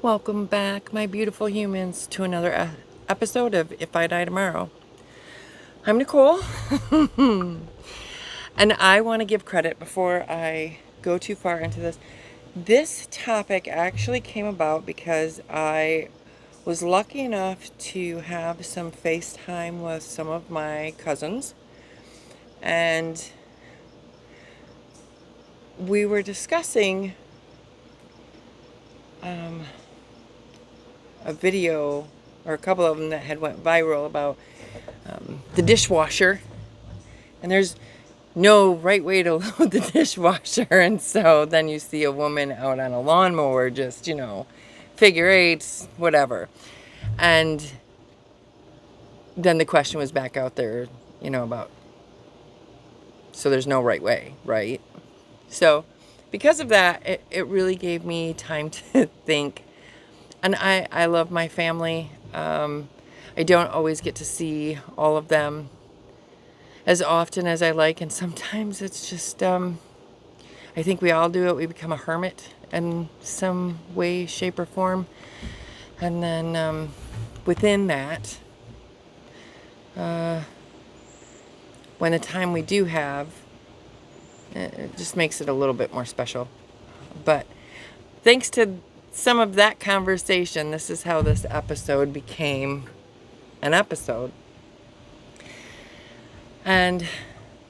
Welcome back, my beautiful humans, to another episode of If I Die Tomorrow. I'm Nicole, and I want to give credit before I go too far into this. This topic actually came about because I was lucky enough to have some FaceTime with some of my cousins, and we were discussing a video, or a couple of them that had went viral about the dishwasher, and there's no right way to load the dishwasher, and so then you see a woman out on a lawnmower just, figure eights, whatever. And then the question was back out there, about, so there's no right way, right? So because of that, it really gave me time to think. And I love my family. I don't always get to see all of them as often as I like, and sometimes it's just, I think we all do it. We become a hermit in some way, shape, or form. And then within that, when the time we do have, it just makes it a little bit more special. But thanks to some of that conversation, this is how this episode became an episode. And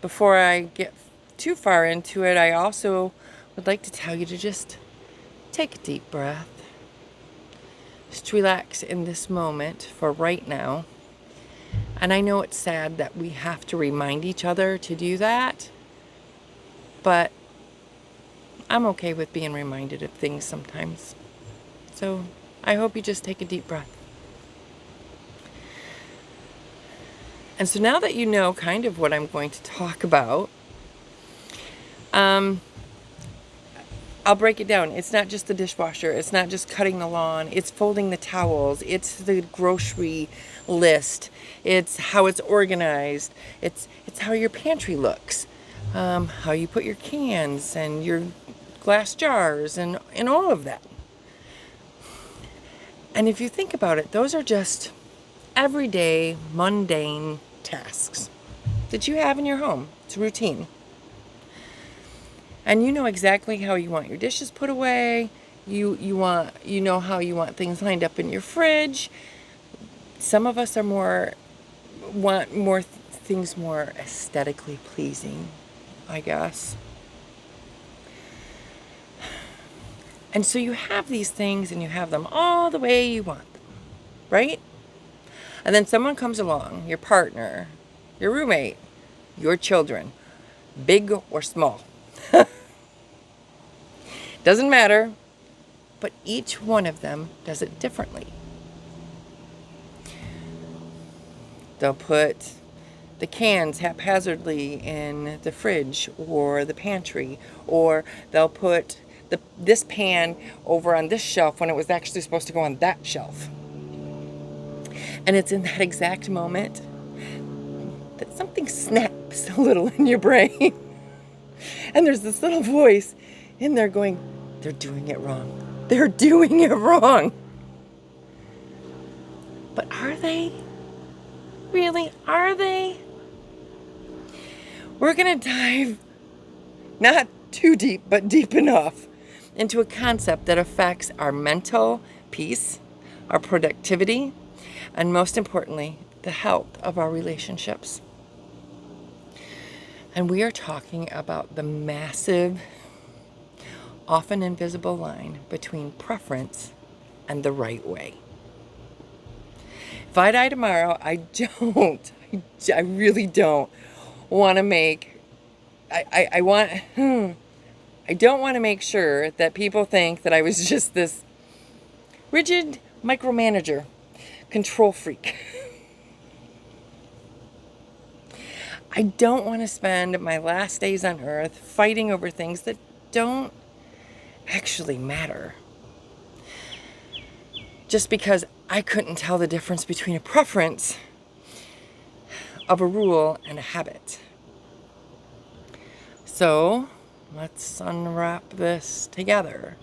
before I get too far into it, I also would like to tell you to just take a deep breath. Just relax in this moment for right now. And I know it's sad that we have to remind each other to do that, but I'm okay with being reminded of things sometimes. So I hope you just take a deep breath. And so now that you know kind of what I'm going to talk about, I'll break it down. It's not just the dishwasher. It's not just cutting the lawn. It's folding the towels. It's the grocery list. It's how it's organized. It's how your pantry looks. How you put your cans and your glass jars and all of that. And if you think about it, those are just everyday, mundane tasks that you have in your home. It's routine. And you know exactly how you want your dishes put away. You know how you want things lined up in your fridge. Some of us want more things more aesthetically pleasing, I guess. And so you have these things and you have them all the way you want them, right? And then someone comes along, your partner, your roommate, your children, big or small. Doesn't matter, but each one of them does it differently. They'll put the cans haphazardly in the fridge or the pantry, or they'll put this pan over on this shelf when it was actually supposed to go on that shelf. And it's in that exact moment that something snaps a little in your brain. And there's this little voice in there going, they're doing it wrong. They're doing it wrong. But are they? Really? Are they? We're going to dive not too deep, but deep enough into a concept that affects our mental peace, our productivity, and most importantly, the health of our relationships. And we are talking about the massive, often invisible line between preference and the right way. If I die tomorrow, I really don't want to make, I don't want to make sure that people think that I was just this rigid micromanager, control freak. I don't want to spend my last days on earth fighting over things that don't actually matter. Just because I couldn't tell the difference between a preference of a rule and a habit. So let's unwrap this together.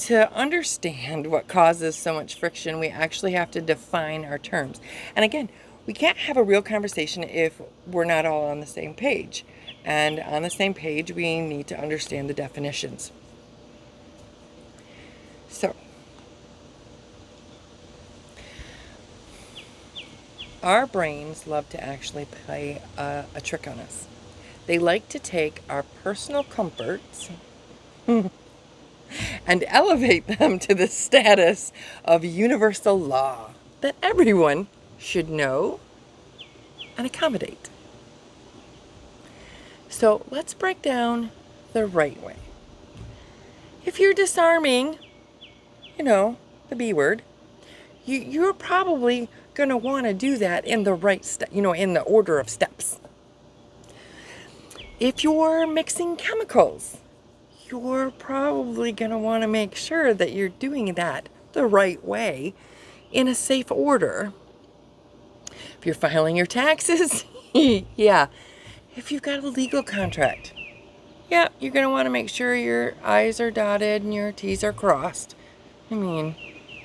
to understand what causes so much friction, we actually have to define our terms. And again, we can't have a real conversation if we're not all on the same page. And on the same page, we need to understand the definitions. So, our brains love to actually play a trick on us. They like to take our personal comforts and elevate them to the status of universal law that everyone should know and accommodate. So let's break down the right way. If you're disarming, the B word, you're probably going to want to do that in the right step, in the order of steps. If you're mixing chemicals, you're probably going to want to make sure that you're doing that the right way in a safe order. If you're filing your taxes, yeah. If you've got a legal contract, yeah, you're going to want to make sure your I's are dotted and your T's are crossed.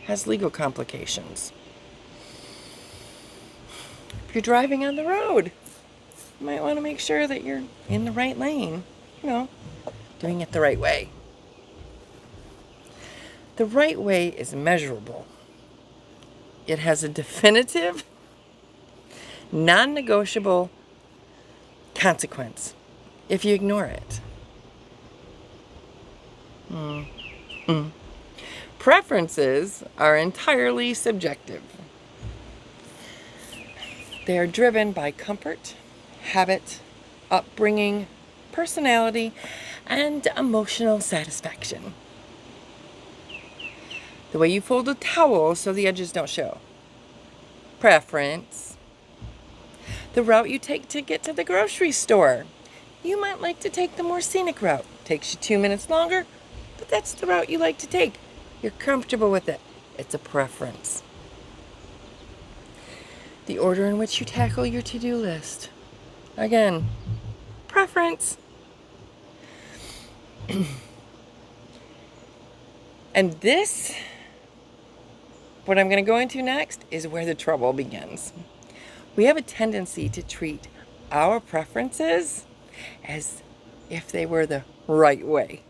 Has legal complications. If you're driving on the road, you might want to make sure that you're in the right lane, doing it the right way. The right way is measurable. It has a definitive, non-negotiable consequence if you ignore it. Preferences are entirely subjective. They are driven by comfort, habit, upbringing, personality, and emotional satisfaction. The way you fold a towel so the edges don't show. Preference. The route you take to get to the grocery store. You might like to take the more scenic route. Takes you 2 minutes longer, but that's the route you like to take. You're comfortable with it. It's a preference. The order in which you tackle your to-do list. Again, preference. And this, what I'm going to go into next, is where the trouble begins. We have a tendency to treat our preferences as if they were the right way.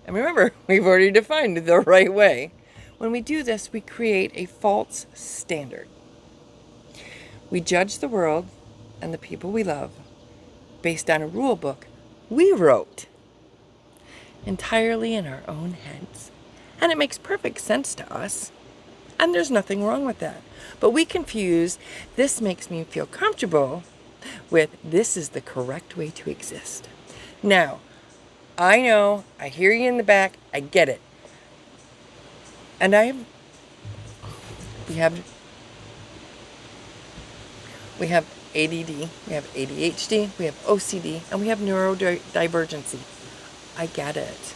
And remember, we've already defined the right way. When we do this, we create a false standard. We judge the world and the people we love based on a rule book we wrote entirely in our own heads. And it makes perfect sense to us. And there's nothing wrong with that. But we confuse "this makes me feel comfortable" with "this is the correct way to exist." Now, I know, I hear you in the back, I get it. And we have ADD, we have ADHD, we have OCD, and we have neurodivergency. I get it.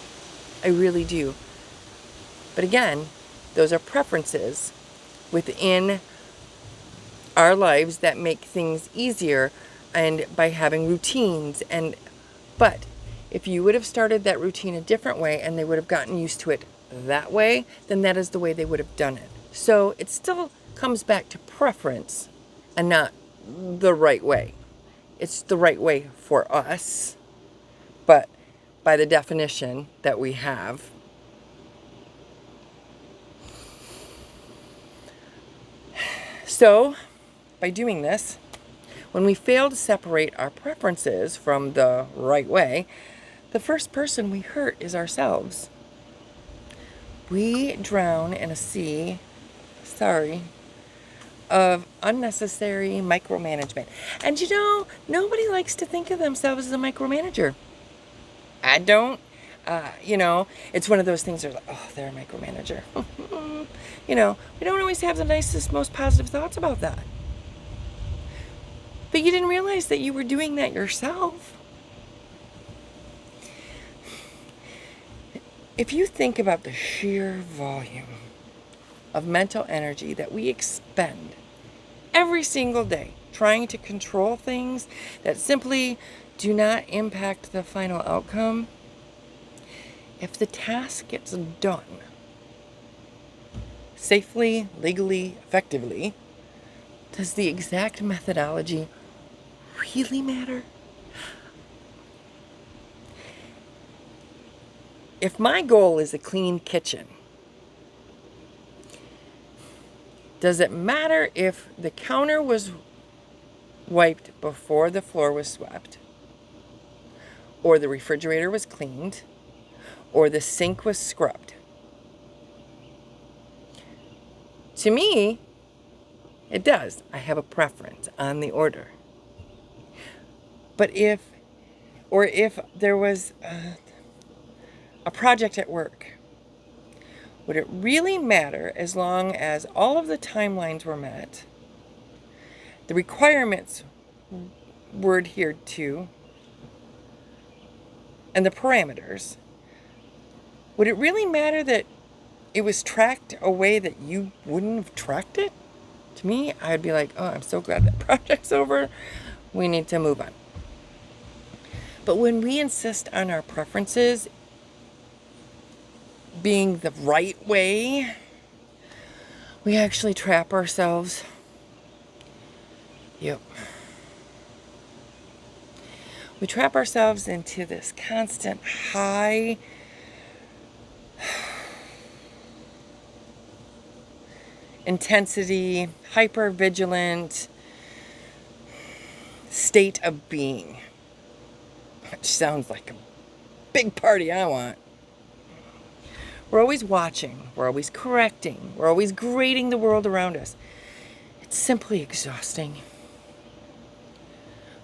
I really do. But again, those are preferences within our lives that make things easier and by having routines. But if you would have started that routine a different way and they would have gotten used to it that way, then that is the way they would have done it. So it still comes back to preference and not the right way. It's the right way for us, but by the definition that we have. So, by doing this, when we fail to separate our preferences from the right way, the first person we hurt is ourselves. We drown in a sea, of unnecessary micromanagement. And nobody likes to think of themselves as a micromanager. I don't. It's one of those things where like, oh, they're a micromanager. We don't always have the nicest, most positive thoughts about that. But you didn't realize that you were doing that yourself. If you think about the sheer volume of mental energy that we expend every single day trying to control things that simply do not impact the final outcome, if the task gets done safely, legally, effectively, does the exact methodology really matter? If my goal is a clean kitchen, does it matter if the counter was wiped before the floor was swept, or the refrigerator was cleaned, or the sink was scrubbed? To me, it does. I have a preference on the order. But if there was a project at work, would it really matter as long as all of the timelines were met, the requirements were adhered to, and the parameters? Would it really matter that it was tracked a way that you wouldn't have tracked it? To me, I'd be like, oh, I'm so glad that project's over. We need to move on. But when we insist on our preferences being the right way, we actually trap ourselves. Yep. We trap ourselves into this constant high intensity, hyper-vigilant state of being, which sounds like a big party I want. We're always watching, we're always correcting, we're always grading the world around us. It's simply exhausting.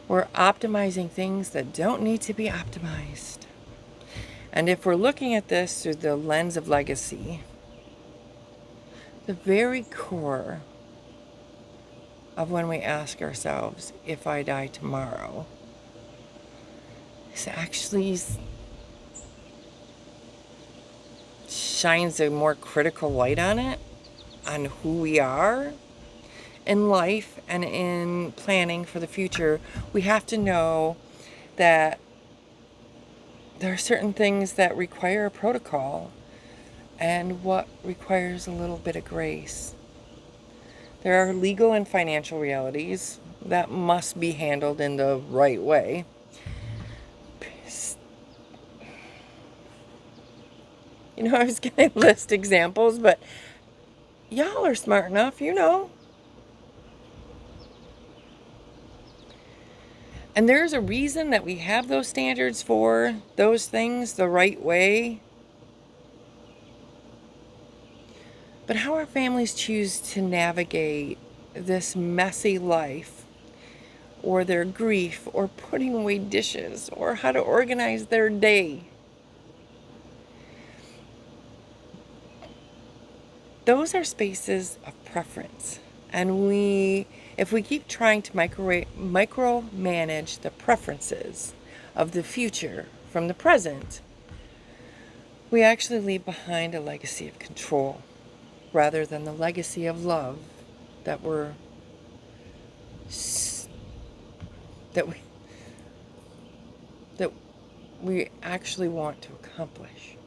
We're optimizing things that don't need to be optimized. And if we're looking at this through the lens of legacy, the very core of when we ask ourselves, if I die tomorrow, is actually shines a more critical light on it, on who we are in life and in planning for the future. We have to know that there are certain things that require a protocol and what requires a little bit of grace. There are legal and financial realities that must be handled in the right way. You know, I was going to list examples, but y'all are smart enough, you know. And there's a reason that we have those standards for those things the right way. But how our families choose to navigate this messy life, or their grief, or putting away dishes, or how to organize their day, those are spaces of preference. And if we keep trying to micromanage the preferences of the future from the present, we actually leave behind a legacy of control rather than the legacy of love that we actually want to accomplish.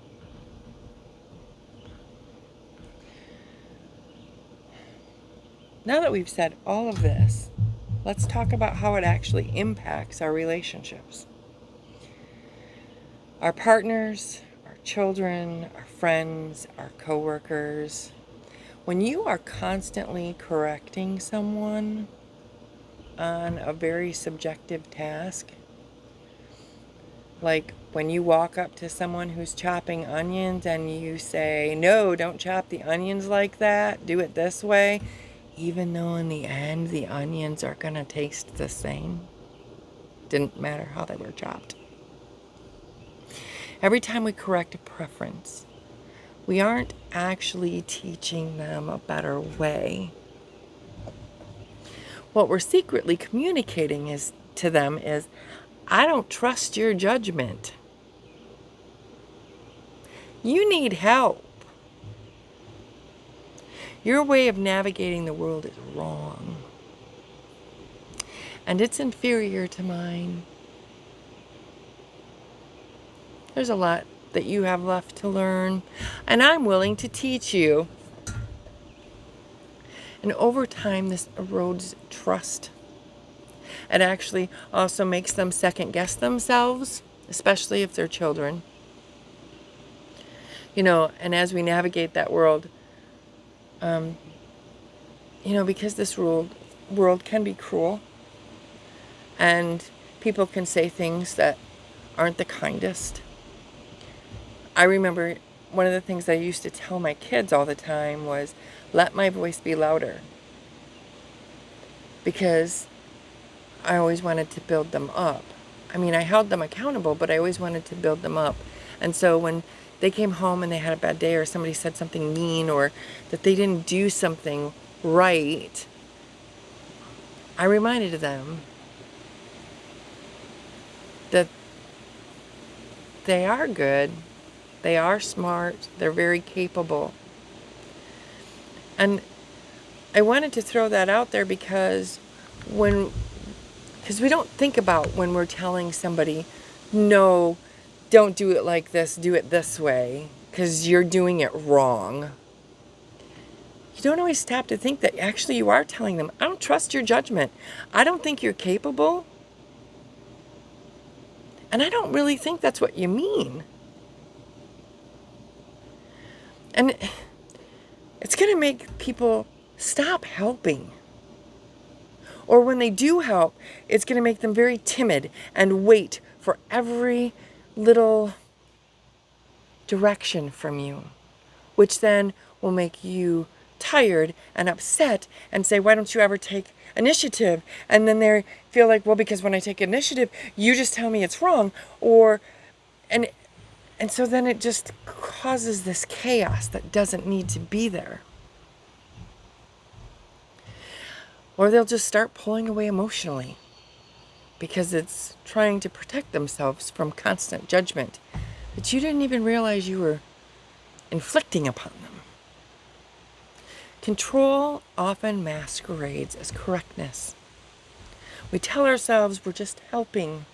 Now that we've said all of this, let's talk about how it actually impacts our relationships. Our partners, our children, our friends, our coworkers. When you are constantly correcting someone on a very subjective task, like when you walk up to someone who's chopping onions and you say, no, don't chop the onions like that, do it this way, even though in the end the onions are going to taste the same. Didn't matter how they were chopped. Every time we correct a preference, we aren't actually teaching them a better way. What we're secretly communicating to them is, I don't trust your judgment. You need help. Your way of navigating the world is wrong. And it's inferior to mine. There's a lot that you have left to learn, and I'm willing to teach you. And over time, this erodes trust. It actually also makes them second guess themselves, especially if they're children. And as we navigate that world, because this world can be cruel, and people can say things that aren't the kindest. I remember one of the things I used to tell my kids all the time was, let my voice be louder. Because I always wanted to build them up. I mean, I held them accountable, but I always wanted to build them up. And so when they came home and they had a bad day, or somebody said something mean, or that they didn't do something right, I reminded them that they are good, they are smart, they're very capable. And I wanted to throw that out there because we don't think about when we're telling somebody, no, don't do it like this, do it this way, because you're doing it wrong. You don't always stop to think that actually you are telling them, I don't trust your judgment. I don't think you're capable. And I don't really think that's what you mean. And it's going to make people stop helping. Or when they do help, it's going to make them very timid and wait for every little direction from you, which then will make you tired and upset and say, why don't you ever take initiative? And then they feel like, well, because when I take initiative, you just tell me it's wrong. And so then it just causes this chaos that doesn't need to be there. Or they'll just start pulling away emotionally because it's trying to protect themselves from constant judgment that you didn't even realize you were inflicting upon them. Control often masquerades as correctness. We tell ourselves we're just helping.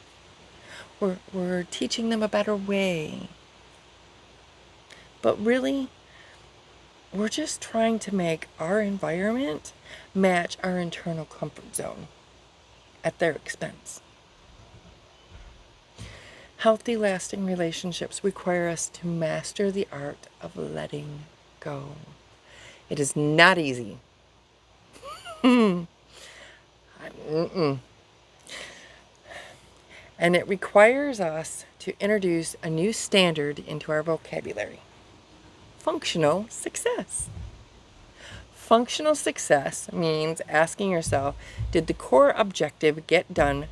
We're teaching them a better way. But really, we're just trying to make our environment match our internal comfort zone at their expense. Healthy, lasting relationships require us to master the art of letting go. It is not easy. And it requires us to introduce a new standard into our vocabulary. Functional success. Functional success means asking yourself, did the core objective get done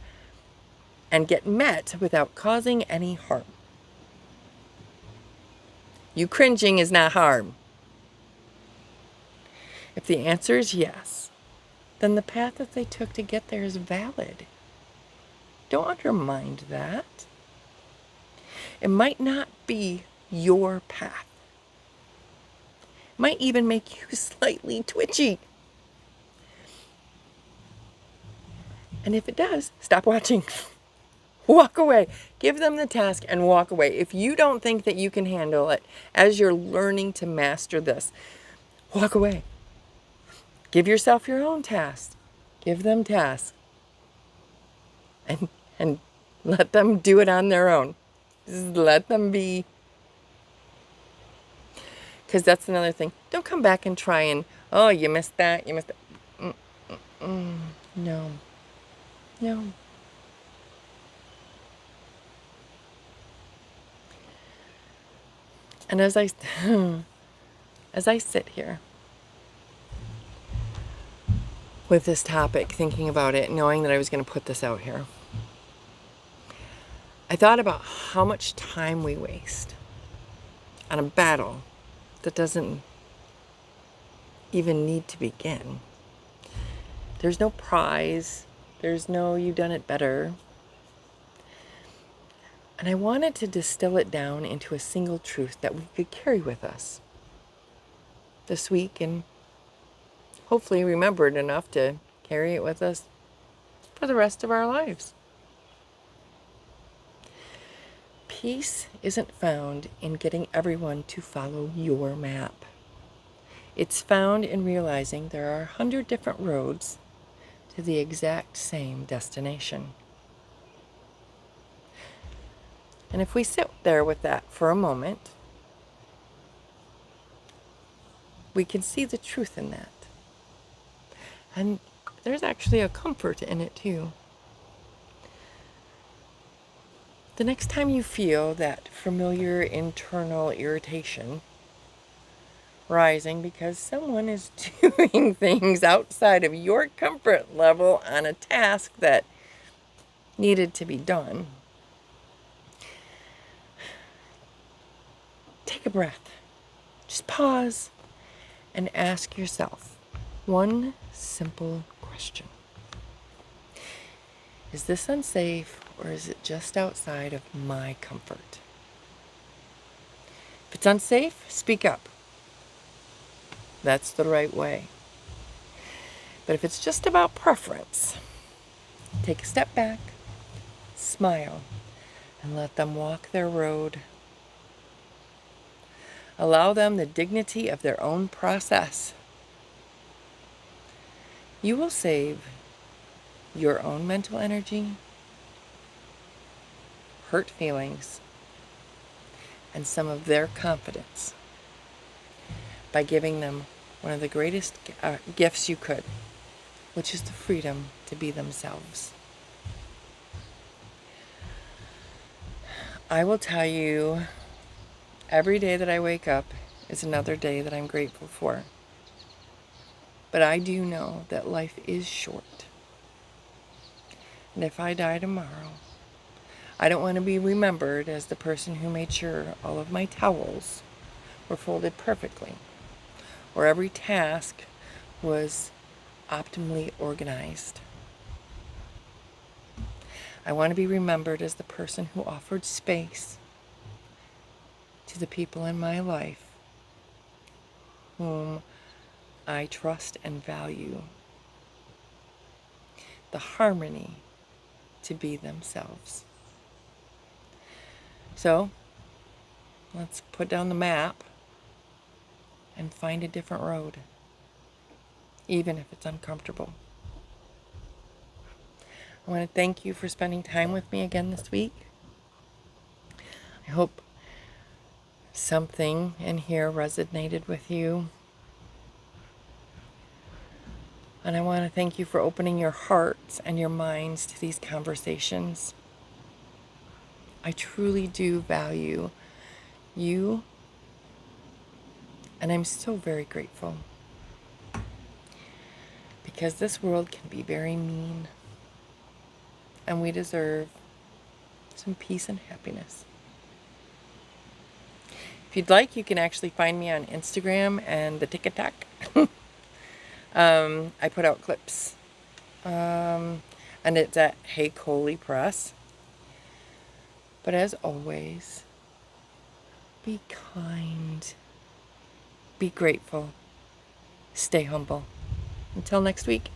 and get met without causing any harm? You cringing is not harm. If the answer is yes, then the path that they took to get there is valid. Don't undermine that. It might not be your path. It might even make you slightly twitchy. And if it does, stop watching. Walk away. Give them the task and walk away. If you don't think that you can handle it as you're learning to master this, walk away. Give yourself your own task. Give them tasks. And let them do it on their own. Just let them be. Because that's another thing. Don't come back and try and, oh, you missed that, you missed that. No. No. And as I sit here with this topic, thinking about it, knowing that I was going to put this out here, I thought about how much time we waste on a battle that doesn't even need to begin. There's no prize. There's no you've done it better. And I wanted to distill it down into a single truth that we could carry with us this week and hopefully remember it enough to carry it with us for the rest of our lives. Peace isn't found in getting everyone to follow your map. It's found in realizing there are 100 different roads to the exact same destination. And if we sit there with that for a moment, we can see the truth in that. And there's actually a comfort in it too. The next time you feel that familiar internal irritation rising because someone is doing things outside of your comfort level on a task that needed to be done, take a breath. Just pause and ask yourself one simple question. Is this unsafe, or is it just outside of my comfort? If it's unsafe, speak up. That's the right way. But if it's just about preference, take a step back, smile, and let them walk their road. Allow them the dignity of their own process. You will save your own mental energy, hurt feelings, and some of their confidence by giving them one of the greatest gifts you could, which is the freedom to be themselves. I will tell you, every day that I wake up is another day that I'm grateful for. But I do know that life is short. And if I die tomorrow, I don't want to be remembered as the person who made sure all of my towels were folded perfectly, or every task was optimally organized. I want to be remembered as the person who offered space to the people in my life whom I trust and value, the harmony to be themselves. So let's put down the map and find a different road, even if it's uncomfortable. I want to thank you for spending time with me again this week. I hope something in here resonated with you. And I want to thank you for opening your hearts and your minds to these conversations. I truly do value you, and I'm so very grateful, because this world can be very mean, and we deserve some peace and happiness. If you'd like, you can actually find me on Instagram and the TikTok. I put out clips, and it's at Hey Coley Press. But as always, be kind, be grateful, stay humble. Until next week.